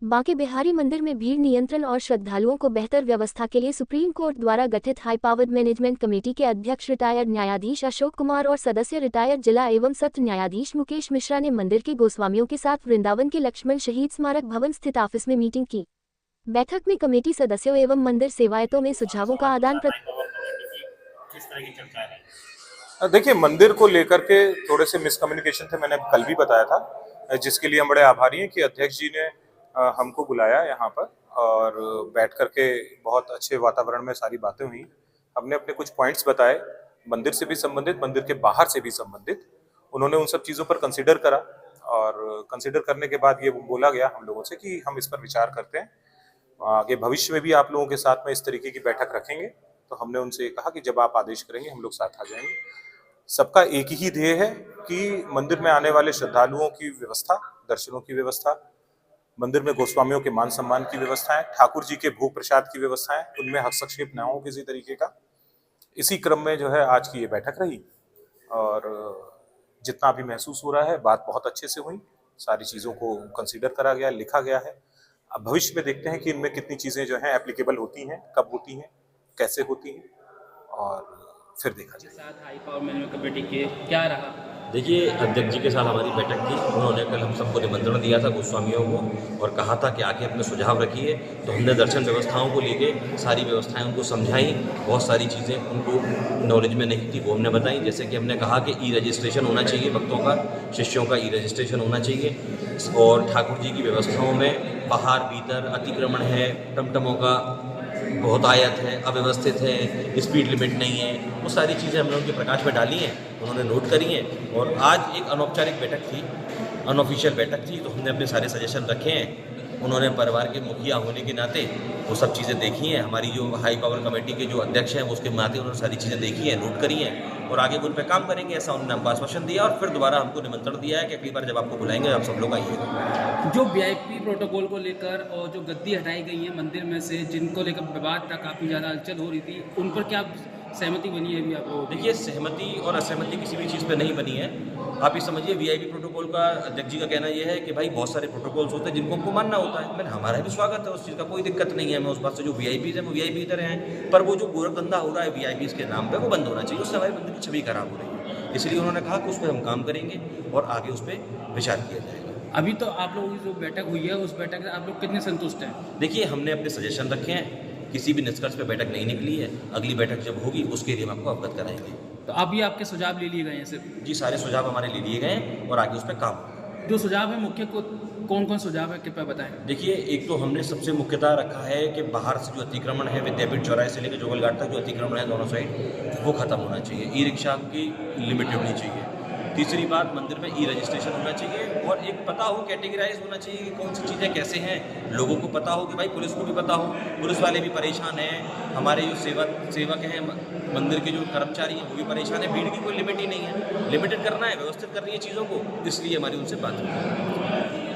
बांके बिहारी मंदिर में भीड़ नियंत्रण और श्रद्धालुओं को बेहतर व्यवस्था के लिए सुप्रीम कोर्ट द्वारा गठित हाई पावर्ड मैनेजमेंट कमेटी के अध्यक्ष रिटायर्ड न्यायाधीश अशोक कुमार और सदस्य रिटायर्ड जिला एवं सत्र न्यायाधीश मुकेश मिश्रा ने मंदिर के गोस्वामियों के साथ वृंदावन के लक्ष्मण शहीद स्मारक भवन स्थित ऑफिस में मीटिंग की। बैठक में कमेटी सदस्यों एवं मंदिर सेवायतों में सुझावों का आदान देखिए, मंदिर को लेकर के थोड़े से मिसकम्युनिकेशन थे, मैंने कल भी बताया था, जिसके लिए हम बड़े आभारी हैं कि अध्यक्ष जी ने हमको बुलाया यहाँ पर और बैठ करके बहुत अच्छे वातावरण में सारी बातें हुई। हमने अपने कुछ पॉइंट्स बताए, मंदिर से भी संबंधित, मंदिर के बाहर से भी संबंधित। उन्होंने उन सब चीज़ों पर कंसिडर करा और कंसिडर करने के बाद ये बोला गया हम लोगों से कि हम इस पर विचार करते हैं, आगे भविष्य में भी आप लोगों के साथ में इस तरीके की बैठक रखेंगे। तो हमने उनसे कहा कि जब आप आदेश करेंगे हम लोग साथ आ जाएंगे। सबका एक ही ध्येय है कि मंदिर में आने वाले श्रद्धालुओं की व्यवस्था, दर्शनों की व्यवस्था, मंदिर में गोस्वामियों के मान सम्मान की व्यवस्थाएं, ठाकुर जी के भोग प्रसाद की व्यवस्थाएं, उनमें हस्तक्षेप न हो किसी तरीके का। इसी क्रम में जो है आज की ये बैठक रही और जितना भी महसूस हो रहा है बात बहुत अच्छे से हुई, सारी चीज़ों को कंसीडर करा गया, लिखा गया है। अब भविष्य में देखते हैं कि इनमें कितनी चीज़ें जो हैं एप्लीकेबल होती हैं, कब होती हैं, कैसे होती हैं और फिर देखा जाए। साथ हाई पावर मैनेजमेंट कमेटी के क्या रहा? देखिए, अध्यक्ष जी के साथ हमारी बैठक थी। उन्होंने कल हम सबको निमंत्रण दिया था गोस्वामियों को और कहा था कि आके अपने सुझाव रखिए। तो हमने दर्शन व्यवस्थाओं को लेके सारी व्यवस्थाएं उनको समझाई। बहुत सारी चीज़ें उनको नॉलेज में नहीं थी वो हमने बताई। जैसे कि हमने कहा कि ई रजिस्ट्रेशन होना चाहिए, भक्तों का, शिष्यों का ई रजिस्ट्रेशन होना चाहिए और ठाकुर जी की व्यवस्थाओं में बाहर भीतर अतिक्रमण है, टमटमों का बहुत आयत है, अव्यवस्थित है, स्पीड लिमिट नहीं है, वो सारी चीज़ें हमने उनके प्रकाश में डाली हैं, उन्होंने नोट करी हैं। और आज एक अनौपचारिक बैठक थी, अनऑफिशियल बैठक थी, तो हमने अपने सारे सजेशन रखे हैं। उन्होंने परिवार के मुखिया होने के नाते वो सब चीज़ें देखी हैं। हमारी जो हाई पावर कमेटी के जो अध्यक्ष हैं उसके नाते उन्होंने सारी चीज़ें देखी हैं, नोट करी हैं और आगे उन पर काम करेंगे, ऐसा उन्होंने हमको आश्वासन दिया। और फिर दोबारा हमको निमंत्रण दिया है कि अगली बार जब आपको बुलाएंगे आप सब लोग आइएगा। जो वीआईपी प्रोटोकॉल को लेकर और जो गद्दी हटाई गई है मंदिर में से, जिनको लेकर विवाद था, काफ़ी ज़्यादा हलचल हो रही थी, उन पर क्या सहमति बनी है अभी आप लोगों? देखिए, सहमति और असहमति किसी भी चीज़ पे नहीं बनी है। आप ये समझिए, वीआईपी प्रोटोकॉल का अध्यक्ष जी का कहना ये है कि भाई बहुत सारे प्रोटोकॉल्स होते हैं जिनको हमको मानना होता है। मैंने हमारा भी स्वागत है, उस चीज़ का कोई दिक्कत नहीं है। मैं उस बात से, जो वीआईपीज हैं वो वीआईपी की तरह हैं, पर वो जो गोरख धंधा हो रहा है वीआईपीज के नाम पे, वो बंद होना चाहिए। उससे हमारे मंदिर की छवि खराब हो रही है। इसलिए उन्होंने कहा कि उस पर हम काम करेंगे और आगे उस पर विचार किया जाएगा। अभी तो आप लोगों की जो बैठक हुई है उस बैठक से आप लोग कितने संतुष्ट हैं? देखिए, हमने अपने सजेशन रखे हैं, किसी भी निष्कर्ष पे बैठक नहीं निकली है। अगली बैठक जब होगी उसके लिए हम आपको अवगत कराएंगे। तो अभी आपके सुझाव ले लिए गए हैं सिर्फ? जी, सारे सुझाव हमारे ले लिए गए हैं और आगे उस पर काम होगा। जो सुझाव है मुख्य को कौन कौन सुझाव है, कृपया बताएं। देखिए, एक तो हमने सबसे मुख्यतः रखा है कि बाहर से जो अतिक्रमण है, विद्यापीठ चौराहे से लेकर जोगल घाट तक जो अतिक्रमण है दोनों साइड, वो खत्म होना चाहिए। ई रिक्शा की लिमिट होनी चाहिए। तीसरी बात, मंदिर में ई रजिस्ट्रेशन होना चाहिए और एक पता हो, कैटेगराइज होना चाहिए कि कौन सी चीज़ें कैसे हैं, लोगों को पता हो, कि भाई पुलिस को भी पता हो। पुलिस वाले भी परेशान हैं, हमारे जो सेवक हैं, मंदिर के जो कर्मचारी हैं वो भी परेशान है। भीड़ की कोई लिमिट ही नहीं है, लिमिटेड करना है, व्यवस्थित करनी है चीज़ों को, इसलिए हमारी उनसे बात हुई।